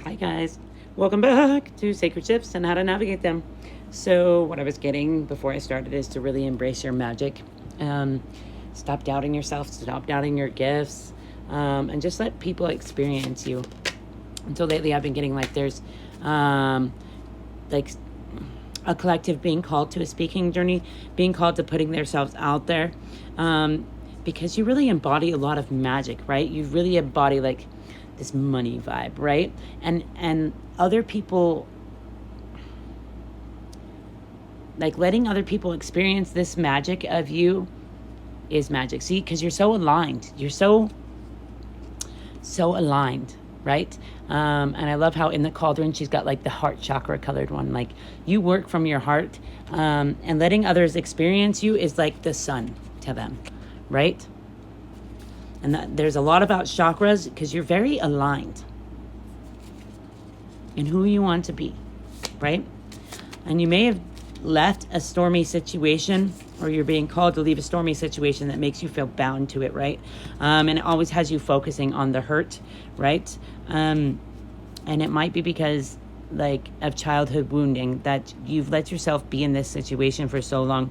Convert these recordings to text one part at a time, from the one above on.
Hi guys, welcome back to Sacred Shifts and how to navigate them. So what I was getting before I started is to really embrace your magic. Stop doubting yourself, stop doubting your gifts, and just let people experience you. And so lately I've been getting like there's like a collective being called to a speaking journey, being called to putting themselves out there, because you really embody a lot of magic, right? You really embody like this money vibe, right? And other people, like letting other people experience this magic of you is magic. See, because you're so aligned, you're so aligned, right? And I love how in the cauldron she's got like the heart chakra colored one. Like you work from your heart, and letting others experience you is like the sun to them, right? And there's a lot about chakras because you're very aligned in who you want to be, right? And you may have left a stormy situation, or you're being called to leave a stormy situation that makes you feel bound to it, right? And it always has you focusing on the hurt, right? And it might be because like of childhood wounding that you've let yourself be in this situation for so long,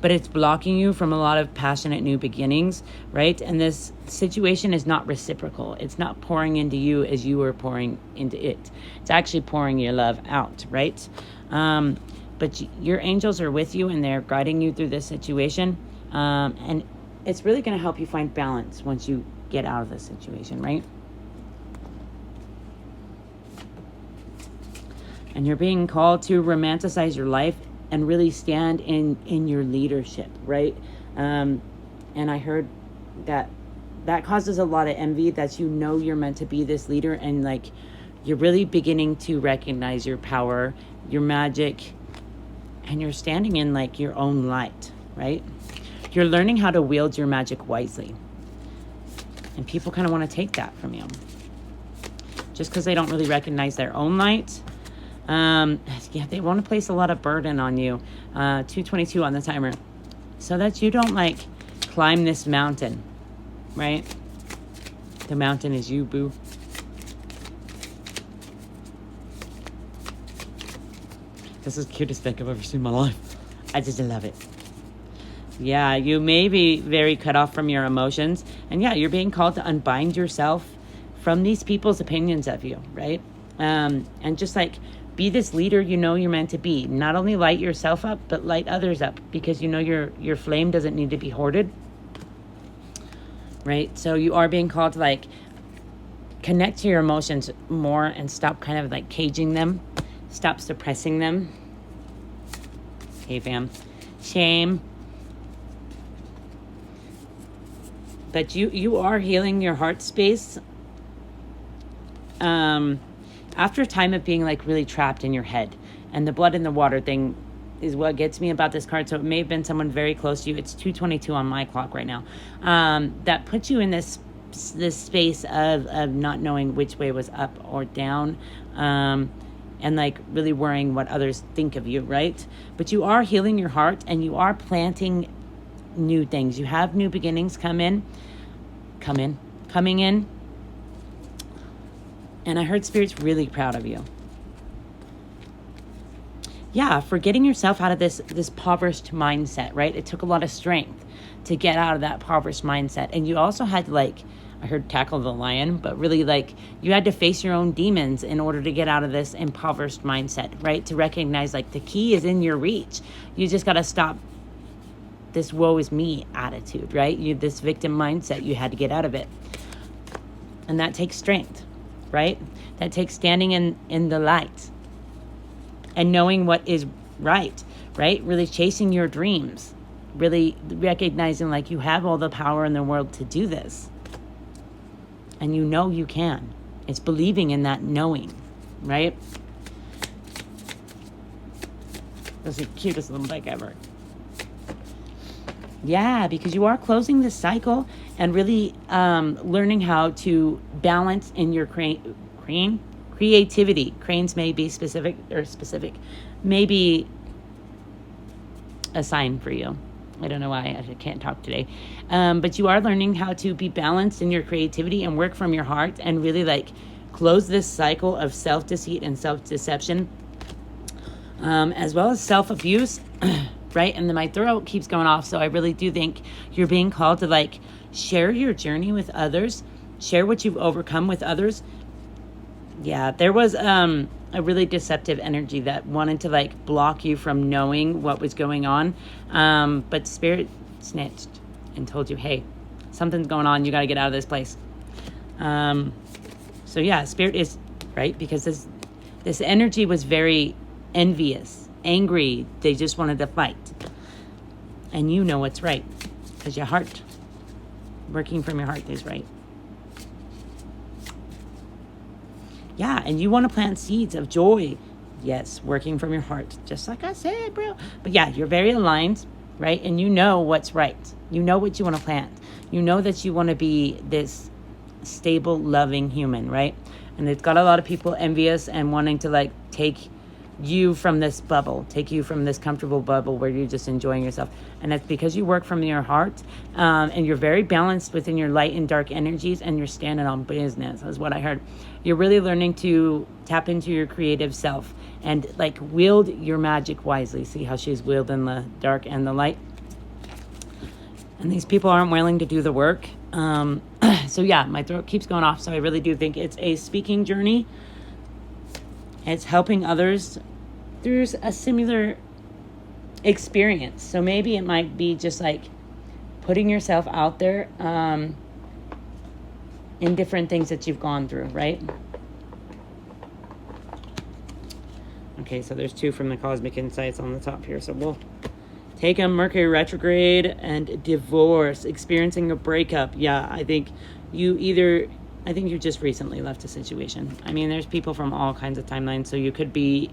but it's blocking you from a lot of passionate new beginnings, right? And this situation is not reciprocal. It's not pouring into you as you are pouring into it. It's actually pouring your love out, right? But your angels are with you and they're guiding you through this situation. And it's really going to help you find balance once you get out of this situation, right? And you're being called to romanticize your life and really stand in your leadership, right? And I heard that causes a lot of envy, that you're meant to be this leader, and like you're really beginning to recognize your power, your magic, and you're standing in like your own light, right? You're learning how to wield your magic wisely. And people kind of want to take that from you just because they don't really recognize their own light. They want to place a lot of burden on you. 222 on the timer, so that you don't like climb this mountain, right? The mountain is you, boo. This is the cutest thing I've ever seen in my life. I just love it. Yeah, you may be very cut off from your emotions, and yeah, you're being called to unbind yourself from these people's opinions of you, right? And just like be this leader you're meant to be. Not only light yourself up, but light others up, because your flame doesn't need to be hoarded, right? So you are being called to like connect to your emotions more and stop kind of like caging them, stop suppressing them. Hey fam, shame. But you are healing your heart space. After a time of being like really trapped in your head, and the blood in the water thing is what gets me about this card. So it may have been someone very close to you. It's 2:22 on my clock right now. That puts you in this space of not knowing which way was up or down, and like really worrying what others think of you, right? But you are healing your heart and you are planting new things. You have new beginnings coming in. And I heard Spirit's really proud of you. Yeah, for getting yourself out of this impoverished mindset, right? It took a lot of strength to get out of that impoverished mindset. And you also had to like, I heard tackle the lion, but really like you had to face your own demons in order to get out of this impoverished mindset, right? To recognize like the key is in your reach. You just got to stop this woe is me attitude, right? This victim mindset, you had to get out of it. And that takes strength, right? That takes standing in the light and knowing what is right? Really chasing your dreams, really recognizing like you have all the power in the world to do this. And you can. It's believing in that knowing, right? That's the cutest little bike ever. Yeah, because you are closing this cycle and really learning how to balance in your creativity. Cranes may be specific, maybe a sign for you. I don't know why I can't talk today. But you are learning how to be balanced in your creativity and work from your heart and really like close this cycle of self-deceit and self-deception, as well as self-abuse, right? And then my throat keeps going off. So I really do think you're being called to like share your journey with others, share what you've overcome with others. Yeah, there was a really deceptive energy that wanted to like block you from knowing what was going on. But Spirit snitched and told you, hey, something's going on. You got to get out of this place. So yeah, Spirit is right, because this energy was very envious, angry. They just wanted to fight. And you know what's right, because your heart, working from your heart, is right. Yeah, and you want to plant seeds of joy. Yes, working from your heart, just like I said, bro. But yeah, you're very aligned, right? And you know what's right. You know what you want to plant. You know that you want to be this stable, loving human, right? And it's got a lot of people envious and wanting to like take you from this bubble, take you from this comfortable bubble where you're just enjoying yourself. And that's because you work from your heart, and you're very balanced within your light and dark energies, and you're standing on business, is what I heard. You're really learning to tap into your creative self and like wield your magic wisely. See how she's wielding the dark and the light? And these people aren't willing to do the work. So yeah, my throat keeps going off. So I really do think it's a speaking journey. It's helping others through a similar experience. So maybe it might be just like putting yourself out there in different things that you've gone through, right? Okay, so there's 2 from the Cosmic Insights on the top here. So we'll take them. Mercury retrograde and divorce, experiencing a breakup. Yeah, I think you just recently left a situation. I mean, there's people from all kinds of timelines. So you could be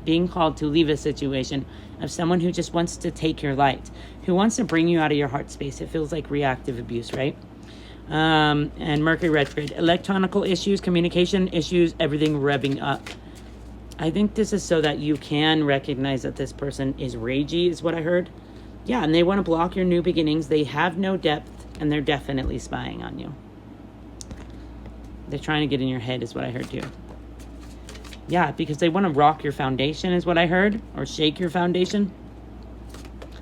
being called to leave a situation of someone who just wants to take your light, who wants to bring you out of your heart space. It feels like reactive abuse, right? And Mercury retrograde, electronical issues, communication issues, everything revving up. I think this is so that you can recognize that this person is ragey, is what I heard. Yeah, and they want to block your new beginnings. They have no depth, and they're definitely spying on you. They're trying to get in your head, is what I heard too. Yeah, because they want to rock your foundation, is what I heard, or shake your foundation.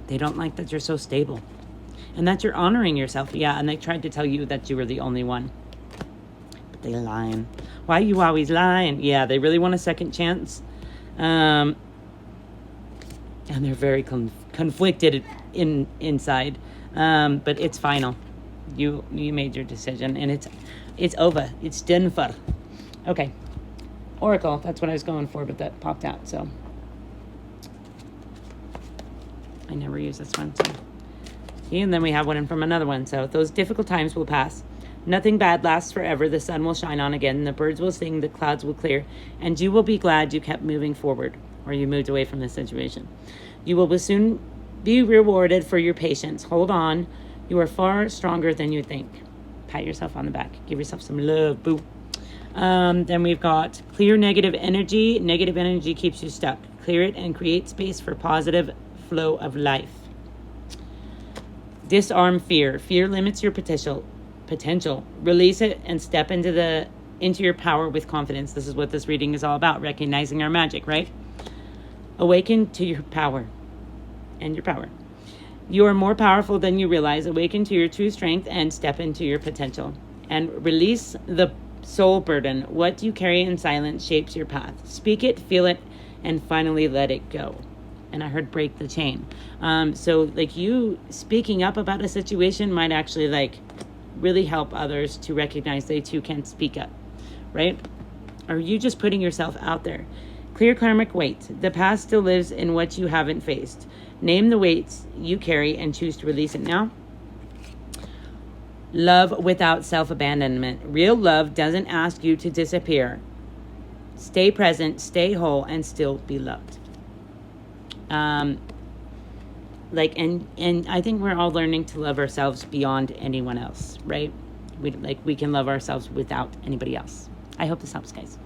They don't like that you're so stable and that you're honoring yourself. Yeah, and they tried to tell you that you were the only one. But they're lying. Why you always lying? Yeah, they really want a second chance. And they're very conflicted inside. But it's final. You made your decision, and it's over. It's done for. Okay. Oracle, that's what I was going for, but that popped out, so I never use this one. So, and then we have one from another one. So those difficult times will pass. Nothing bad lasts forever. The sun will shine on again. The birds will sing. The clouds will clear. And you will be glad you kept moving forward, or you moved away from the situation. You will soon be rewarded for your patience. Hold on. You are far stronger than you think. Pat yourself on the back. Give yourself some love, boo. Then we've got clear negative energy. Negative energy keeps you stuck. Clear it and create space for positive flow of life. Disarm fear. Fear limits your potential. Release it and step into your power with confidence. This is what this reading is all about. Recognizing our magic, right? Awaken to your power and your power. You are more powerful than you realize. Awaken to your true strength and step into your potential. And release the soul burden. What you carry in silence shapes your path. Speak it, feel it, and finally let it go. And I heard break the chain. So like you speaking up about a situation might actually like really help others to recognize they too can speak up, right? Or you just putting yourself out there. Clear karmic weight. The past still lives in what you haven't faced. Name the weights you carry and choose to release it now. Love without self-abandonment. Real love doesn't ask you to disappear. Stay present, stay whole, and still be loved. And I think we're all learning to love ourselves beyond anyone else, right? We can love ourselves without anybody else. I hope this helps, guys.